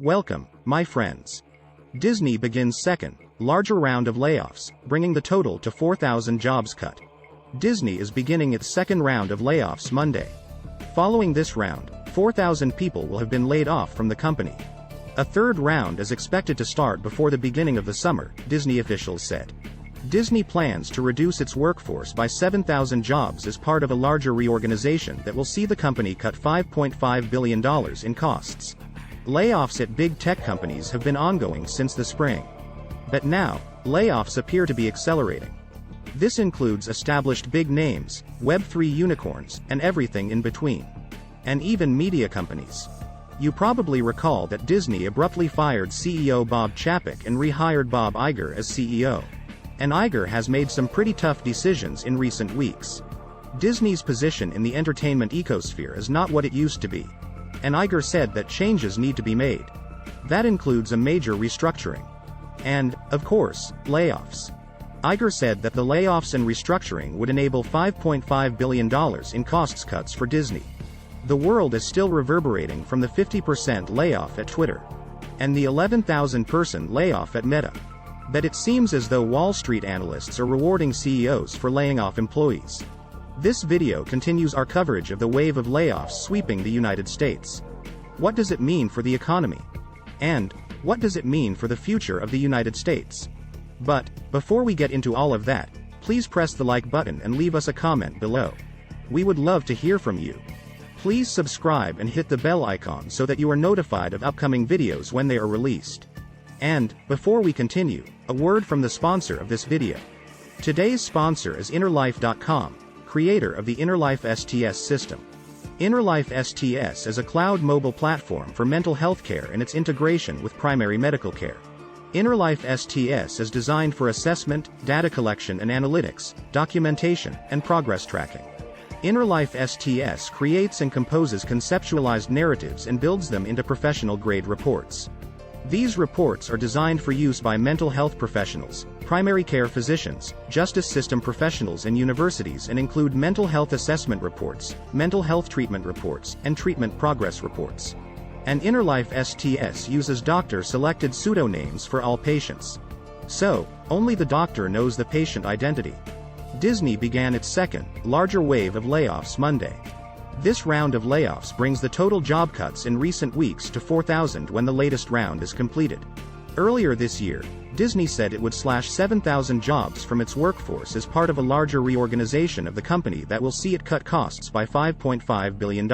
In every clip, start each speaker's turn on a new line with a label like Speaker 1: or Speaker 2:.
Speaker 1: Welcome, my friends. Disney begins second, larger round of layoffs, bringing the total to 4,000 jobs cut. Disney is beginning its second round of layoffs Monday. Following this round, 4,000 people will have been laid off from the company. A third round is expected to start before the beginning of the summer, Disney officials said. Disney plans to reduce its workforce by 7,000 jobs as part of a larger reorganization that will see the company cut $5.5 billion in costs. Layoffs at big tech companies have been ongoing since the spring. But now, layoffs appear to be accelerating. This includes established big names, Web3 unicorns, and everything in between. And even media companies. You probably recall that Disney abruptly fired CEO Bob Chapek and rehired Bob Iger as CEO. And Iger has made some pretty tough decisions in recent weeks. Disney's position in the entertainment ecosphere is not what it used to be. And Iger said that changes need to be made. That includes a major restructuring. And, of course, layoffs. Iger said that the layoffs and restructuring would enable $5.5 billion in costs cuts for Disney. The world is still reverberating from the 50% layoff at Twitter. And the 11,000-person layoff at Meta. But it seems as though Wall Street analysts are rewarding CEOs for laying off employees. This video continues our coverage of the wave of layoffs sweeping the United States. What does it mean for the economy? And, what does it mean for the future of the United States? But, before we get into all of that, please press the like button and leave us a comment below. We would love to hear from you. Please subscribe and hit the bell icon so that you are notified of upcoming videos when they are released. And, before we continue, a word from the sponsor of this video. Today's sponsor is InnerLife.com, creator of the InnerLife STS system. InnerLife STS is a cloud mobile platform for mental health care and its integration with primary medical care. InnerLife STS is designed for assessment, data collection and analytics, documentation, and progress tracking. InnerLife STS creates and composes conceptualized narratives and builds them into professional-grade reports. These reports are designed for use by mental health professionals, primary care physicians, justice system professionals and universities and include mental health assessment reports, mental health treatment reports, and treatment progress reports. And InnerLife STS uses doctor-selected pseudonames for all patients. So, only the doctor knows the patient identity. Disney began its second, larger wave of layoffs Monday. This round of layoffs brings the total job cuts in recent weeks to 4,000 when the latest round is completed. Earlier this year, Disney said it would slash 7,000 jobs from its workforce as part of a larger reorganization of the company that will see it cut costs by $5.5 billion.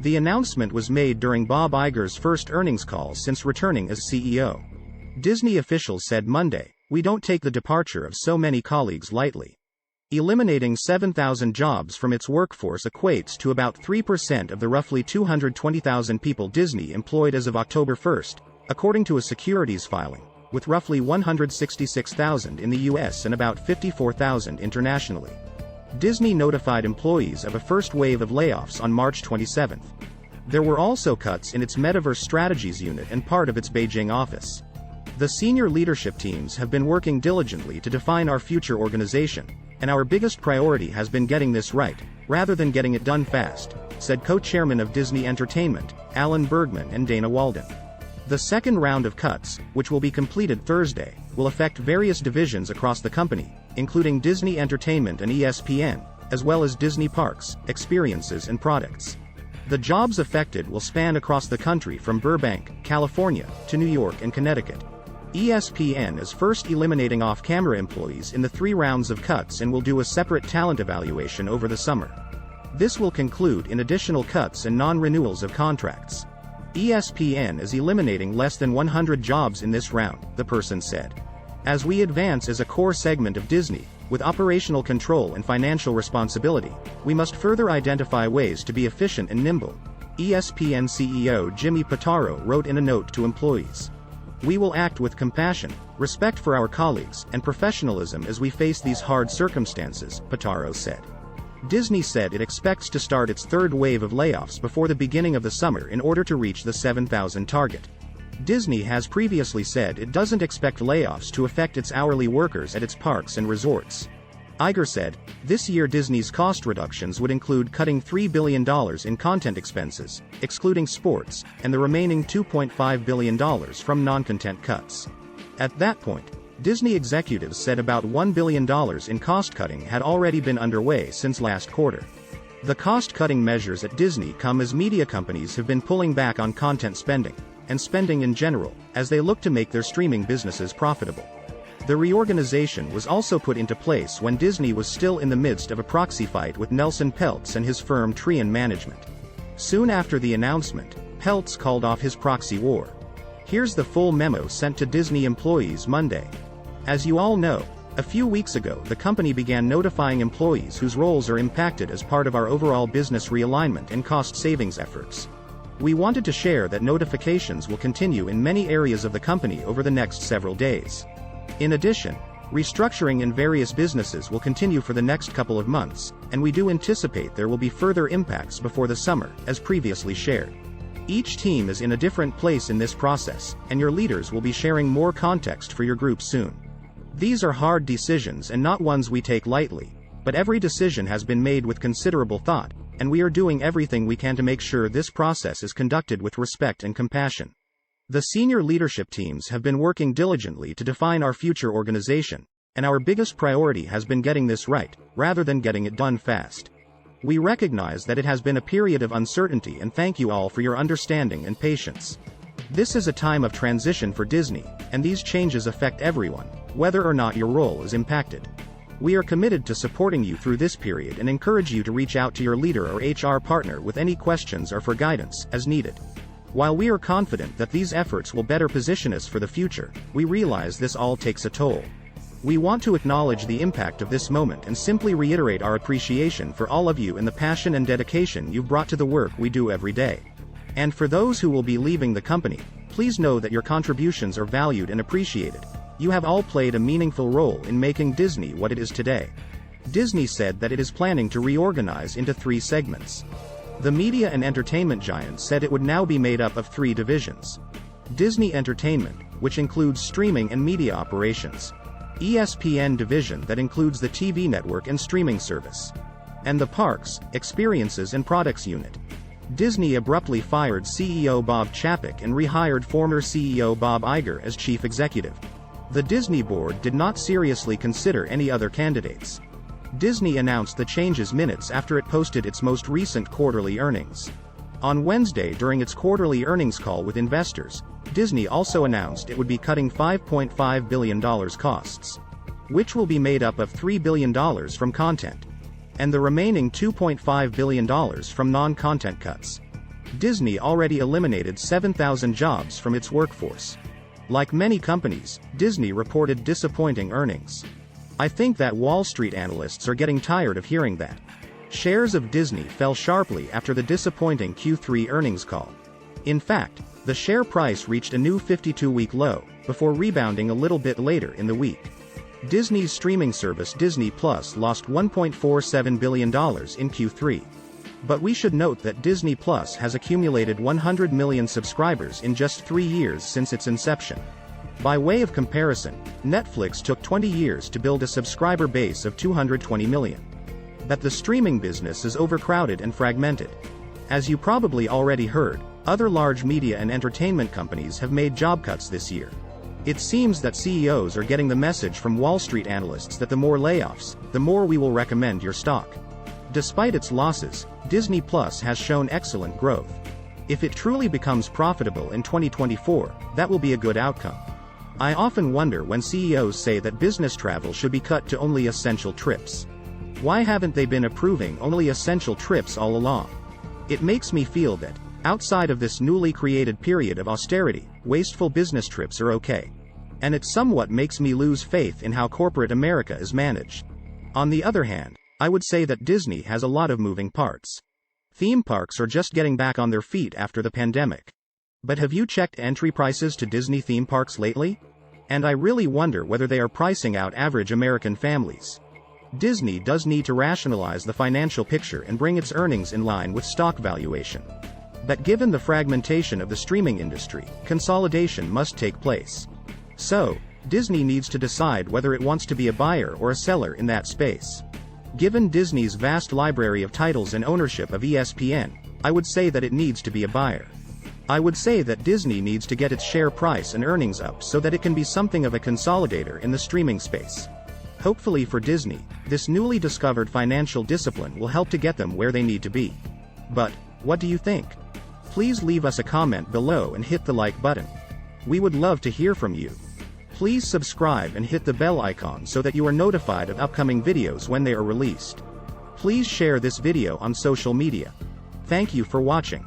Speaker 1: The announcement was made during Bob Iger's first earnings call since returning as CEO. Disney officials said Monday, "We don't take the departure of so many colleagues lightly." Eliminating 7,000 jobs from its workforce equates to about 3% of the roughly 220,000 people Disney employed as of October 1, according to a securities filing, with roughly 166,000 in the US and about 54,000 internationally. Disney notified employees of a first wave of layoffs on March 27. There were also cuts in its Metaverse Strategies unit and part of its Beijing office. The senior leadership teams have been working diligently to define our future organization, and our biggest priority has been getting this right, rather than getting it done fast, said co-chairman of Disney Entertainment, Alan Bergman and Dana Walden. The second round of cuts, which will be completed Thursday, will affect various divisions across the company, including Disney Entertainment and ESPN, as well as Disney Parks, Experiences and Products. The jobs affected will span across the country from Burbank, California, to New York and Connecticut. ESPN is first eliminating off-camera employees in the 3 rounds of cuts and will do a separate talent evaluation over the summer. This will conclude in additional cuts and non-renewals of contracts. ESPN is eliminating less than 100 jobs in this round, the person said. As we advance as a core segment of Disney, with operational control and financial responsibility, we must further identify ways to be efficient and nimble, ESPN CEO Jimmy Pitaro wrote in a note to employees. We will act with compassion, respect for our colleagues, and professionalism as we face these hard circumstances, Pitaro said. Disney said it expects to start its third wave of layoffs before the beginning of the summer in order to reach the 7,000 target. Disney has previously said it doesn't expect layoffs to affect its hourly workers at its parks and resorts. Iger said, this year Disney's cost reductions would include cutting $3 billion in content expenses, excluding sports, and the remaining $2.5 billion from non-content cuts. At that point, Disney executives said about $1 billion in cost-cutting had already been underway since last quarter. The cost-cutting measures at Disney come as media companies have been pulling back on content spending, and spending in general, as they look to make their streaming businesses profitable. The reorganization was also put into place when Disney was still in the midst of a proxy fight with Nelson Peltz and his firm Trian Management. Soon after the announcement, Peltz called off his proxy war. Here's the full memo sent to Disney employees Monday. As you all know, a few weeks ago the company began notifying employees whose roles are impacted as part of our overall business realignment and cost savings efforts. We wanted to share that notifications will continue in many areas of the company over the next several days. In addition, restructuring in various businesses will continue for the next couple of months, and we do anticipate there will be further impacts before the summer, as previously shared. Each team is in a different place in this process, and your leaders will be sharing more context for your group soon. These are hard decisions and not ones we take lightly, but every decision has been made with considerable thought, and we are doing everything we can to make sure this process is conducted with respect and compassion. The senior leadership teams have been working diligently to define our future organization, and our biggest priority has been getting this right, rather than getting it done fast. We recognize that it has been a period of uncertainty and thank you all for your understanding and patience. This is a time of transition for Disney, and these changes affect everyone, whether or not your role is impacted. We are committed to supporting you through this period and encourage you to reach out to your leader or HR partner with any questions or for guidance, as needed. While we are confident that these efforts will better position us for the future, we realize this all takes a toll. We want to acknowledge the impact of this moment and simply reiterate our appreciation for all of you and the passion and dedication you've brought to the work we do every day. And for those who will be leaving the company, please know that your contributions are valued and appreciated. You have all played a meaningful role in making Disney what it is today. Disney said that it is planning to reorganize into 3 segments. The media and entertainment giant said it would now be made up of 3 divisions. Disney Entertainment, which includes streaming and media operations. ESPN division that includes the TV network and streaming service. And the Parks, Experiences and Products unit. Disney abruptly fired CEO Bob Chapek and rehired former CEO Bob Iger as chief executive. The Disney board did not seriously consider any other candidates. Disney announced the changes minutes after it posted its most recent quarterly earnings. On Wednesday during its quarterly earnings call with investors, Disney also announced it would be cutting $5.5 billion costs, which will be made up of $3 billion from content, and the remaining $2.5 billion from non-content cuts. Disney already eliminated 7,000 jobs from its workforce. Like many companies, Disney reported disappointing earnings. I think that Wall Street analysts are getting tired of hearing that. Shares of Disney fell sharply after the disappointing Q3 earnings call. In fact, the share price reached a new 52-week low, before rebounding a little bit later in the week. Disney's streaming service Disney Plus lost $1.47 billion in Q3. But we should note that Disney Plus has accumulated 100 million subscribers in just 3 years since its inception. By way of comparison, Netflix took 20 years to build a subscriber base of 220 million. That the streaming business is overcrowded and fragmented. As you probably already heard, other large media and entertainment companies have made job cuts this year. It seems that CEOs are getting the message from Wall Street analysts that the more layoffs, the more we will recommend your stock. Despite its losses, Disney Plus has shown excellent growth. If it truly becomes profitable in 2024, that will be a good outcome. I often wonder when CEOs say that business travel should be cut to only essential trips. Why haven't they been approving only essential trips all along? It makes me feel that, outside of this newly created period of austerity, wasteful business trips are okay. And it somewhat makes me lose faith in how corporate America is managed. On the other hand, I would say that Disney has a lot of moving parts. Theme parks are just getting back on their feet after the pandemic. But have you checked entry prices to Disney theme parks lately? And I really wonder whether they are pricing out average American families. Disney does need to rationalize the financial picture and bring its earnings in line with stock valuation. But given the fragmentation of the streaming industry, consolidation must take place. So, Disney needs to decide whether it wants to be a buyer or a seller in that space. Given Disney's vast library of titles and ownership of ESPN, I would say that it needs to be a buyer. I would say that Disney needs to get its share price and earnings up so that it can be something of a consolidator in the streaming space. Hopefully for Disney, this newly discovered financial discipline will help to get them where they need to be. But, what do you think? Please leave us a comment below and hit the like button. We would love to hear from you. Please subscribe and hit the bell icon so that you are notified of upcoming videos when they are released. Please share this video on social media. Thank you for watching.